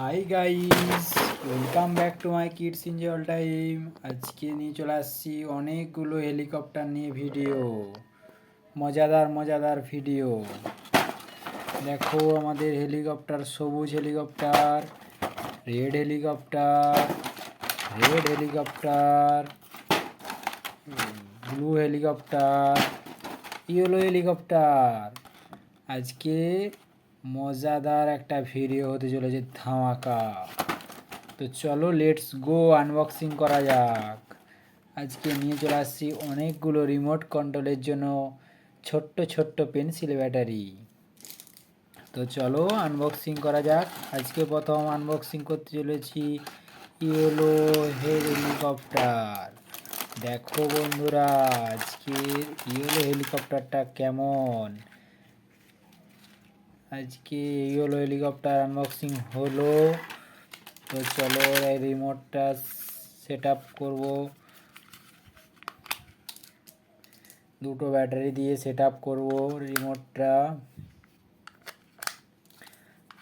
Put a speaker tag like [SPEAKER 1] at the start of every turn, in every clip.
[SPEAKER 1] High guys, welcome back to my kids enjoy all time. আজকে নিয়ে চলে আসছি অনেকগুলো হেলিকপ্টার নিয়ে ভিডিও, মজাদার মজাদার ভিডিও। দেখো আমাদের হেলিকপ্টার, সবুজ helicopter, red helicopter, red helicopter, blue helicopter, yellow helicopter. আজকে মজাদার একটা ভিডিও হতে চলেছে, ধামাকা। তো চলো লেটস গো, আনবক্সিং করা যাক। আজকে নিয়ে চলে আসছি অনেকগুলো রিমোট কন্ট্রোলের জন্য ছোট্ট ছোট্ট পেন্সিল ব্যাটারি। তো চলো আনবক্সিং করা যাক। আজকে প্রথম আনবক্সিং করতে চলেছি ইয়েলো হেলিকপ্টার। দেখো বন্ধুরা, আজকের ইয়েলো হেলিকপ্টারটা কেমন। আজকে ইয়েলো হেলিকপ্টার আনবক্সিং হলো। তো চলো এই রিমোটটা সেট আপ করবো। দুটো ব্যাটারি দিয়ে সেট আপ করবো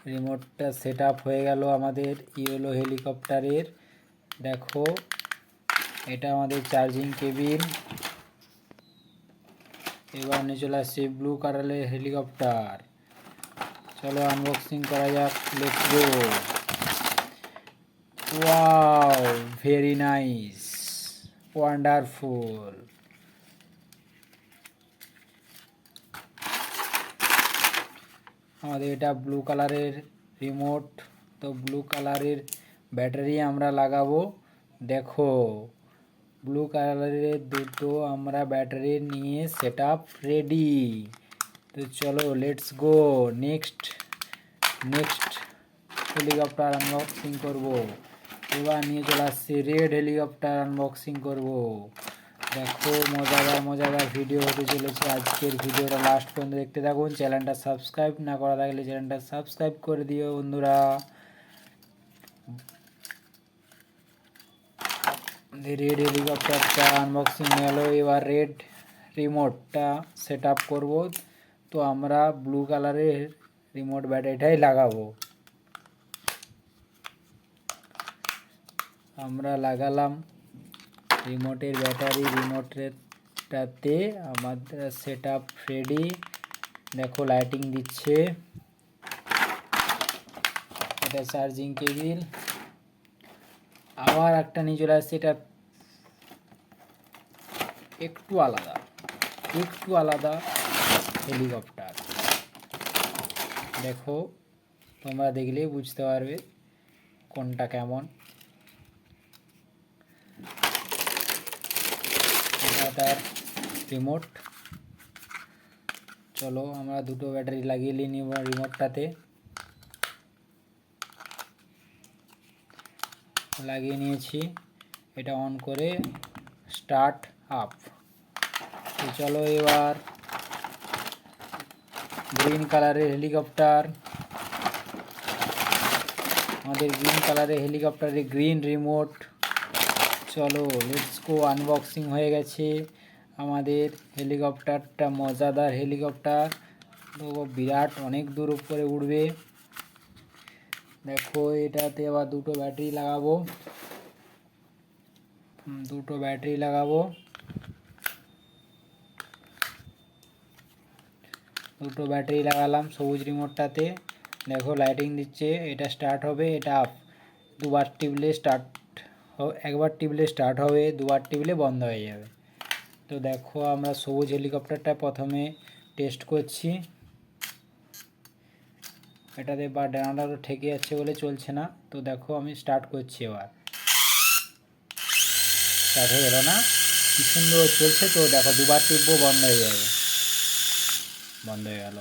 [SPEAKER 1] রিমোটটা সেট আপ হয়ে গেল আমাদের ইয়েলো হেলিকপ্টারের। দেখো এটা আমাদের চার্জিং কেবিল। এবার নিয়ে চলে আসছে ব্লু কালারের হেলিকপ্টার। চলো আনবক্সিং করা যাক, let's go. Wow, very nice, wonderful. আমাদের এটা ব্লু কালারের রিমোট। তো ব্লু কালারের ব্যাটারি আমরা লাগাবো। দেখো ব্লু কালারের দুটো আমরা ব্যাটারি নিয়ে সেট আপ রেডি। তো চলো let's go, next helicopter unboxing করব। এবার নিয়ে চলে আসছি রেড হেলিকপ্টার আনবক্সিং করব। দেখো মজাদার ভিডিও হতে চলেছে আজকের ভিডিওটা, লাস্ট পর্যন্ত দেখতে থাকুন। চ্যানেলটা সাবস্ক্রাইব না করা থাকলে চ্যানেলটা সাবস্ক্রাইব করে দিও বন্ধুরা। রেড হেলিকপ্টারটা আনবক্সিং হলো। এবার রেড রিমোটটা সেট আপ করবো। তো আমরা ব্লু কালারের রিমোট ব্যাটারিটাই লাগাবো। আমরা লাগালাম রিমোটের ব্যাটারি। রিমোটেরটাতে আমাদের সেট আপ রেডি। দেখো লাইটিং দিচ্ছে। এটা চার্জিং কেবিল। আবার একটা নিয়ে চলে আসছে, এটা একটু আলাদা হেলিকপ্টার। দেখো তোমরা দেখলেই বুঝতে পারবে কোনটা কেমন। এটা তার রিমোট। চলো আমরা দুটো ব্যাটারি লাগিয়ে নিব রিমোটটাতে। লাগিয়ে নিয়েছি। এটা অন করে স্টার্ট আপ। তো চলো এবার গ্রিন কালারের হেলিকপ্টার, আমাদের গ্রিন কালারের হেলিকপ্টারে গ্রিন রিমোট। চলো লেটস গো, আনবক্সিং হয়ে গেছে আমাদের হেলিকপ্টারটা। মজাদার হেলিকপ্টার, তো বিরাট অনেক দূর উপরে উঠবে। দেখো এটাতে আবার দুটো ব্যাটারি লাগাবো। দুটো ব্যাটারি লাগালাম সবুজ রিমোটটাতে। দেখো লাইটিং দিচ্ছে। এটা স্টার্ট হবে, এটা আপ। দুবার টিপলে স্টার্ট, একবার টিপলে স্টার্ট হবে, দুবার টিপলে বন্ধ হয়ে যাবে। তো দেখো আমরা সবুজ হেলিকপ্টারটা প্রথমে টেস্ট করছি। এটাতে বা ডানাটা ঠেকে যাচ্ছে বলে চলছে না। তো দেখো আমি স্টার্ট করছি। এবার স্টার্ট হয়ে গেল না, কি সুন্দর চলছে। তো দেখো দুবার টিপবো, বন্ধ হয়ে যাবে, বন্ধ হয়ে গেল।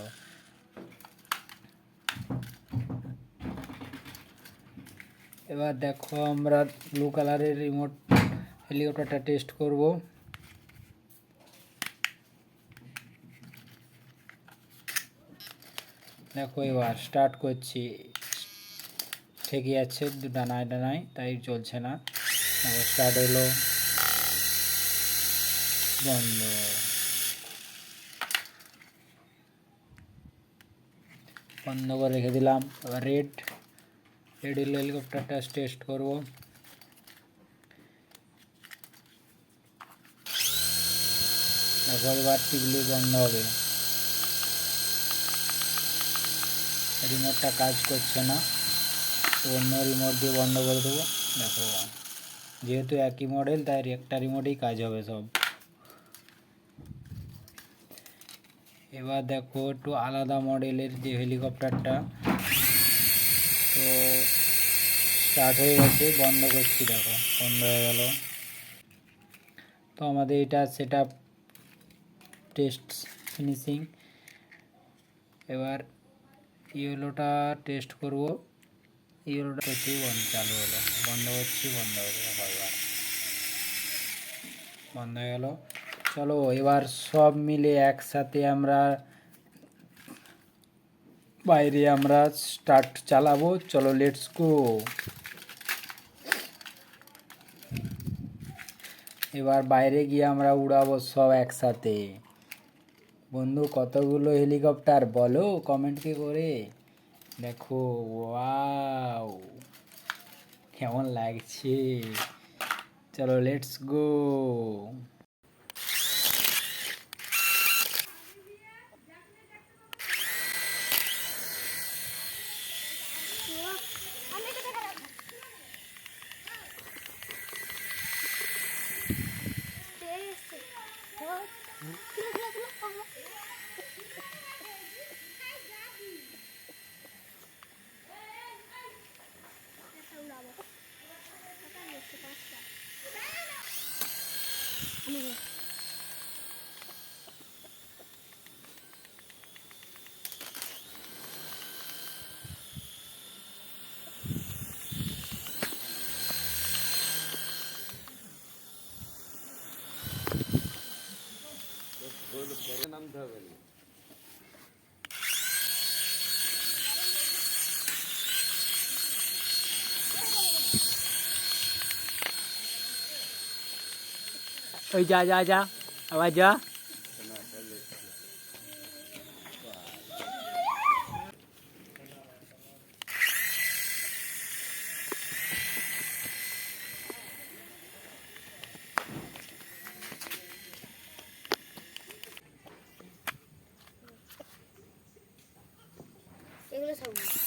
[SPEAKER 1] এবার দেখো আমরা ব্লু কালারের রিমোট হেলিকপ্টারটা টেস্ট করব। দেখো এবার স্টার্ট করছি, ঠেকে যাচ্ছে ডানায়, তাই চলছে না। স্টার্ট হলো, বন্ধ। বন্ধ করে রেখে দিলাম। এবার রেড এডিল হেলিকপ্টারটা টেস্ট করব। দেখো এবার টিপলে বন্ধ হবে, রিমোটটা কাজ করছে না, তো অন্য রিমোট দিয়ে বন্ধ করে দেবো। দেখো যেহেতু একই মডেল তাই একটা রিমোটেই কাজ হবে সব। এবার দেখো একটু আলাদা মডেলের যে হেলিকপ্টারটা, তো স্টার্ট হয়ে গেছে, বন্ধ করছি, দেখো বন্ধ হয়ে গেল। তো আমাদের এটা সেট আপ টেস্ট ফিনিশিং। এবার ইয়েলোটা টেস্ট করব। ইয়েলোটা করছি, চালু হলো, বন্ধ করছি, বন্ধ হয়ে গেল, এবার বন্ধ হয়ে গেল। চলো এবার সব মিলে একসাথে আমরা বাইরে আমরা স্টার্ট চালাবো। চলো লেটস গো। এবার বাইরে গিয়ে আমরা উড়াবো সব একসাথে। বন্ধু কতগুলো হেলিকপ্টার বলো কমেন্টে করে। দেখো ওয়াও কেমন লাগছে। চলো লেটস গো। নামতে হবে না। ওই যা যা যা, আবার যা।
[SPEAKER 2] এগুলো সব
[SPEAKER 1] নাকি